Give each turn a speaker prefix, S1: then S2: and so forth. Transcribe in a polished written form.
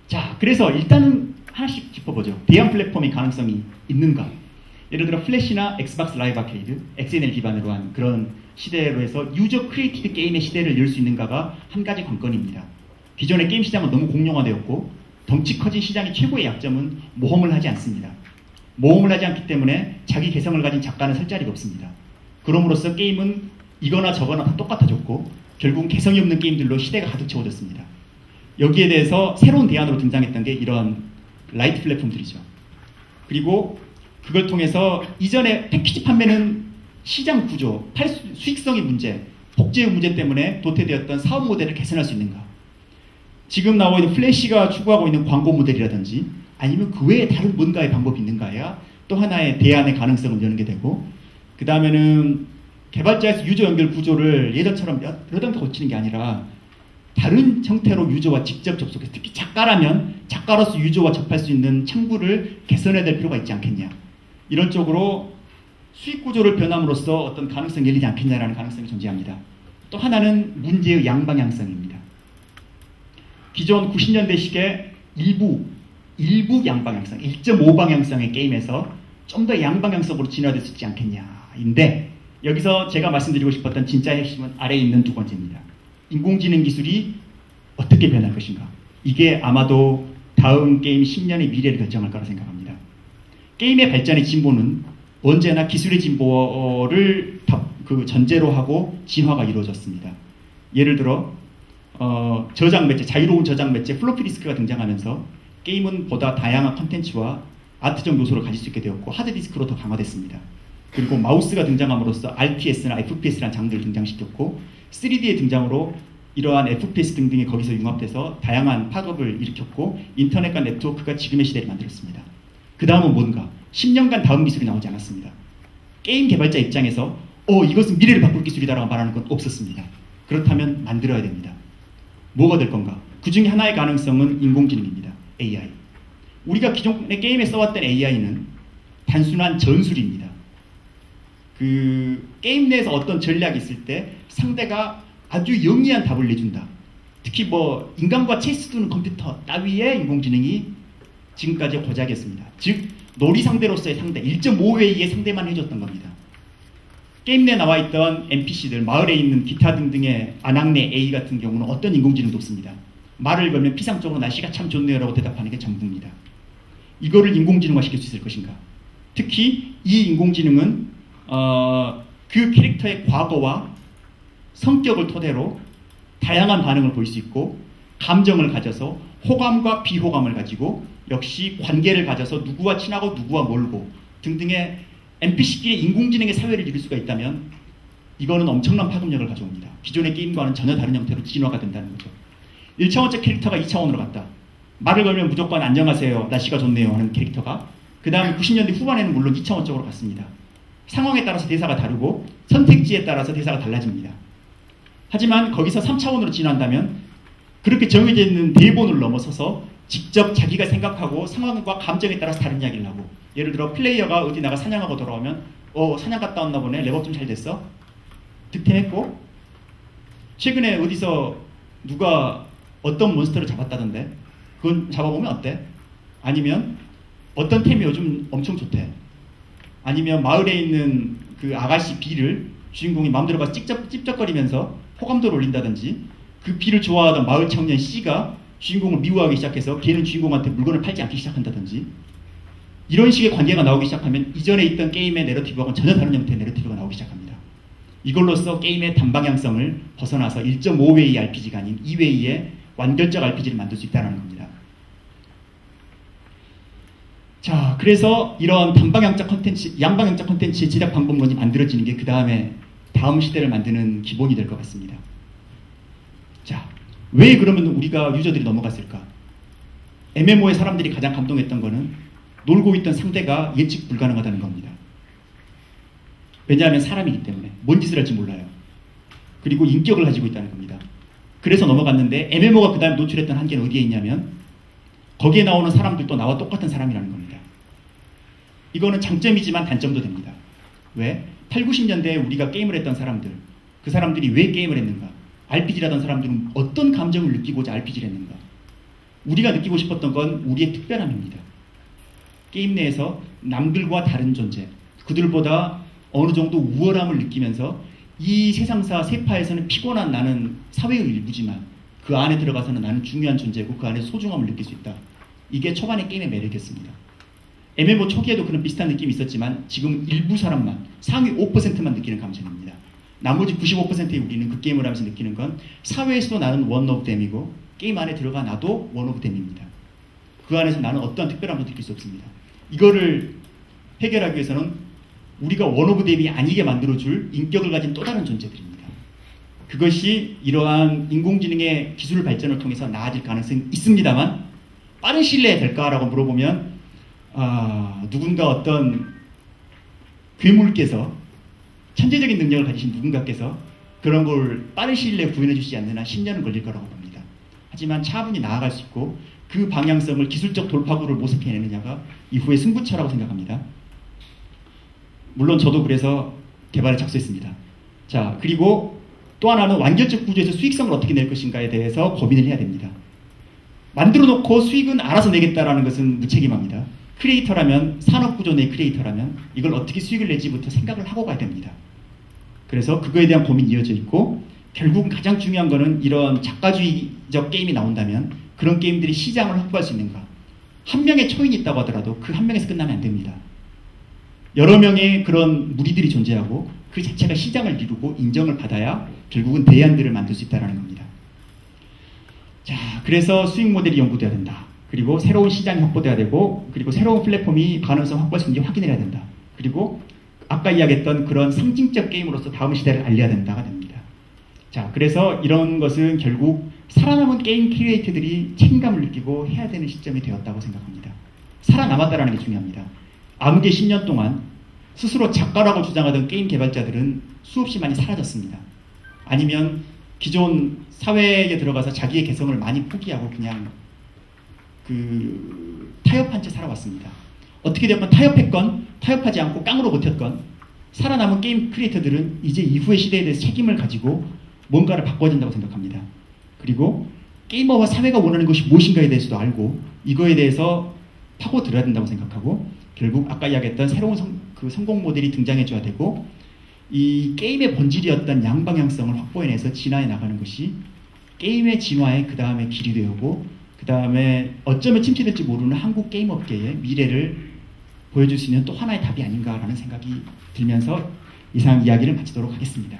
S1: 자, 그래서 일단은 하나씩 짚어보죠. 대형 플랫폼의 가능성이 있는가? 예를 들어 플래시나 엑스박스 라이브 아케이드, XNL 기반으로 한 그런 시대로 해서 유저 크리에이티드 게임의 시대를 열 수 있는가가 한 가지 관건입니다. 기존의 게임 시장은 너무 공룡화되었고 덩치 커진 시장의 최고의 약점은 모험을 하지 않습니다. 모험을 하지 않기 때문에 자기 개성을 가진 작가는 설 자리가 없습니다. 그럼으로써 게임은 이거나 저거나 다 똑같아졌고 결국은 개성이 없는 게임들로 시대가 가득 채워졌습니다. 여기에 대해서 새로운 대안으로 등장했던 게 이런 라이트 플랫폼들이죠. 그리고 그걸 통해서 이전에 패키지 판매는 시장 구조, 수익성의 문제, 복제의 문제 때문에 도태되었던 사업 모델을 개선할 수 있는가? 지금 나오고 있는 플래시가 추구하고 있는 광고 모델이라든지 아니면 그 외에 다른 뭔가의 방법이 있는가야 또 하나의 대안의 가능성을 여는 게 되고, 그 다음에는 개발자에서 유저 연결 구조를 예전처럼 여러 번 고치는 게 아니라 다른 형태로 유저와 직접 접속해서, 특히 작가라면 작가로서 유저와 접할 수 있는 창구를 개선해야 될 필요가 있지 않겠냐, 이런 쪽으로 수익 구조를 변함으로써 어떤 가능성이 열리지 않겠냐라는 가능성이 존재합니다. 또 하나는 문제의 양방향성입니다. 기존 90년대식의 일부 양방향성, 1.5방향성의 게임에서 좀 더 양방향성으로 진화될 수 있지 않겠냐인데, 여기서 제가 말씀드리고 싶었던 진짜 핵심은 아래에 있는 두 번째입니다. 인공지능 기술이 어떻게 변할 것인가. 이게 아마도 다음 게임 10년의 미래를 결정할 거라 생각합니다. 게임의 발전의 진보는 언제나 기술의 진보를 전제로 하고 진화가 이루어졌습니다. 예를 들어 저장 매체, 자유로운 저장 매체 플로피 디스크가 등장하면서 게임은 보다 다양한 컨텐츠와 아트적 요소를 가질 수 있게 되었고 하드디스크로 더 강화됐습니다. 그리고 마우스가 등장함으로써 RTS나 FPS라는 장르를 등장시켰고 3D의 등장으로 이러한 FPS 등등이 거기서 융합돼서 다양한 파급을 일으켰고 인터넷과 네트워크가 지금의 시대를 만들었습니다. 그 다음은 뭔가? 10년간 다음 기술이 나오지 않았습니다. 게임 개발자 입장에서 이것은 미래를 바꿀 기술이다라고 말하는 건 없었습니다. 그렇다면 만들어야 됩니다. 뭐가 될 건가? 그 중에 하나의 가능성은 인공지능입니다. AI. 우리가 기존의 게임에 써왔던 AI는 단순한 전술입니다. 그 게임 내에서 어떤 전략이 있을 때 상대가 아주 영리한 답을 내준다. 특히 인간과 체스 두는 컴퓨터 따위의 인공지능이 지금까지 고작이었습니다. 즉 놀이 상대로서의 상대, 1.5회의 상대만 해줬던 겁니다. 게임 내에 나와 있던 NPC들, 마을에 있는 기타 등등의 아낙네 A 같은 경우는 어떤 인공지능도 없습니다. 말을 걸면 피상적으로 날씨가 참 좋네요 라고 대답하는 게 전부입니다. 이거를 인공지능화 시킬 수 있을 것인가? 특히 이 인공지능은 그 캐릭터의 과거와 성격을 토대로 다양한 반응을 보일 수 있고 감정을 가져서 호감과 비호감을 가지고 역시 관계를 가져서 누구와 친하고 누구와 멀고 등등의 NPC끼리 인공지능의 사회를 이룰 수가 있다면 이거는 엄청난 파급력을 가져옵니다. 기존의 게임과는 전혀 다른 형태로 진화가 된다는 거죠. 1차원적 캐릭터가 2차원으로 갔다. 말을 걸면 무조건 안녕하세요, 날씨가 좋네요 하는 캐릭터가 그 다음 90년대 후반에는 물론 2차원적으로 갔습니다. 상황에 따라서 대사가 다르고 선택지에 따라서 대사가 달라집니다. 하지만 거기서 3차원으로 진화한다면 그렇게 정해져 있는 대본을 넘어서서 직접 자기가 생각하고 상황과 감정에 따라서 다른 이야기를 하고, 예를 들어 플레이어가 어디 나가 사냥하고 돌아오면 사냥 갔다 왔나 보네, 랩업 좀 잘 됐어? 득템했고 최근에 어디서 누가 어떤 몬스터를 잡았다던데 그건 잡아보면 어때? 아니면 어떤 템이 요즘 엄청 좋대. 아니면 마을에 있는 그 아가씨 B를 주인공이 마음대로 가서 찝쩍거리면서 호감도를 올린다든지, 그 B를 좋아하던 마을 청년 C가 주인공을 미워하기 시작해서 걔는 주인공한테 물건을 팔지 않기 시작한다든지, 이런 식의 관계가 나오기 시작하면 이전에 있던 게임의 내러티브하고는 전혀 다른 형태의 내러티브가 나오기 시작합니다. 이걸로써 게임의 단방향성을 벗어나서 1.5웨이 RPG가 아닌 2웨이의 완결적 RPG를 만들 수 있다는 겁니다. 자, 그래서 이런 단방향적 컨텐츠, 양방향적 컨텐츠의 제작 방법론이 만들어지는 게 그 다음에 다음 시대를 만드는 기본이 될 것 같습니다. 자, 왜 그러면 우리가 유저들이 넘어갔을까? MMO의 사람들이 가장 감동했던 거는 놀고 있던 상대가 예측 불가능하다는 겁니다. 왜냐하면 사람이기 때문에 뭔 짓을 할지 몰라요. 그리고 인격을 가지고 있다는 겁니다. 그래서 넘어갔는데 MMO가 그 다음에 노출했던 한계는 어디에 있냐면 거기에 나오는 사람들도 나와 똑같은 사람이라는 겁니다. 이거는 장점이지만 단점도 됩니다. 왜? 8, 90년대에 우리가 게임을 했던 사람들, 그 사람들이 왜 게임을 했는가? RPG라던 사람들은 어떤 감정을 느끼고자 RPG를 했는가? 우리가 느끼고 싶었던 건 우리의 특별함입니다. 게임 내에서 남들과 다른 존재, 그들보다 어느 정도 우월함을 느끼면서 이 세상사 세파에서는 피곤한 나는 사회의 일부지만 그 안에 들어가서는 나는 중요한 존재고 그 안에 소중함을 느낄 수 있다. 이게 초반의 게임의 매력이었습니다. MMO 초기에도 그런 비슷한 느낌이 있었지만 지금 일부 사람만, 상위 5%만 느끼는 감정입니다. 나머지 95%의 우리는 그 게임을 하면서 느끼는 건 사회에서도 나는 원 오브 댐이고 게임 안에 들어가 나도 원 오브 댐입니다. 그 안에서 나는 어떠한 특별함도 느낄 수 없습니다. 이거를 해결하기 위해서는 우리가 원 오브 댐이 아니게 만들어줄 인격을 가진 또 다른 존재들입니다. 그것이 이러한 인공지능의 기술 발전을 통해서 나아질 가능성이 있습니다만 빠른 시일 내에 될까라고 물어보면 누군가 어떤 괴물께서 천재적인 능력을 가지신 누군가께서 그런 걸 빠른 시일 내에 구현해 주시지 않는 한 10년은 걸릴 거라고 봅니다. 하지만 차분히 나아갈 수 있고 그 방향성을 기술적 돌파구를 모색해내느냐가 이후의 승부처라고 생각합니다. 물론 저도 그래서 개발에 착수했습니다. 자, 그리고 또 하나는 완결적 구조에서 수익성을 어떻게 낼 것인가에 대해서 고민을 해야 됩니다. 만들어 놓고 수익은 알아서 내겠다라는 것은 무책임합니다. 크리에이터라면, 산업구조 내 크리에이터라면 이걸 어떻게 수익을 내지부터 생각을 하고 가야 됩니다. 그래서 그거에 대한 고민이 이어져 있고 결국은 가장 중요한 거는 이런 작가주의적 게임이 나온다면 그런 게임들이 시장을 확보할 수 있는가. 한 명의 초인이 있다고 하더라도 그 한 명에서 끝나면 안 됩니다. 여러 명의 그런 무리들이 존재하고 그 자체가 시장을 이루고 인정을 받아야 결국은 대안들을 만들 수 있다는 겁니다. 자, 그래서 수익 모델이 연구돼야 된다. 그리고 새로운 시장이 확보돼야 되고 그리고 새로운 플랫폼이 가능성 확보할 수 있는지 확인해야 된다. 그리고 아까 이야기했던 그런 상징적 게임으로서 다음 시대를 알려야 된다가 됩니다. 자, 그래서 이런 것은 결국 살아남은 게임 크리에이터들이 책임감을 느끼고 해야 되는 시점이 되었다고 생각합니다. 살아남았다는 게 중요합니다. 암흑의 10년 동안 스스로 작가라고 주장하던 게임 개발자들은 수없이 많이 사라졌습니다. 아니면 기존 사회에 들어가서 자기의 개성을 많이 포기하고 그냥 타협한 채 살아왔습니다. 어떻게 되면 타협했건 타협하지 않고 깡으로 버텼건 살아남은 게임 크리에이터들은 이제 이후의 시대에 대해서 책임을 가지고 뭔가를 바꿔야 된다고 생각합니다. 그리고 게이머와 사회가 원하는 것이 무엇인가에 대해서도 알고 이거에 대해서 파고들어야 된다고 생각하고 결국 아까 이야기했던 새로운 성공 모델이 등장해줘야 되고 이 게임의 본질이었던 양방향성을 확보해내서 진화해 나가는 것이 게임의 진화의 그 다음에 길이 되고 그 다음에 어쩌면 침체될지 모르는 한국 게임 업계의 미래를 보여줄 수 있는 또 하나의 답이 아닌가라는 생각이 들면서 이상 이야기를 마치도록 하겠습니다.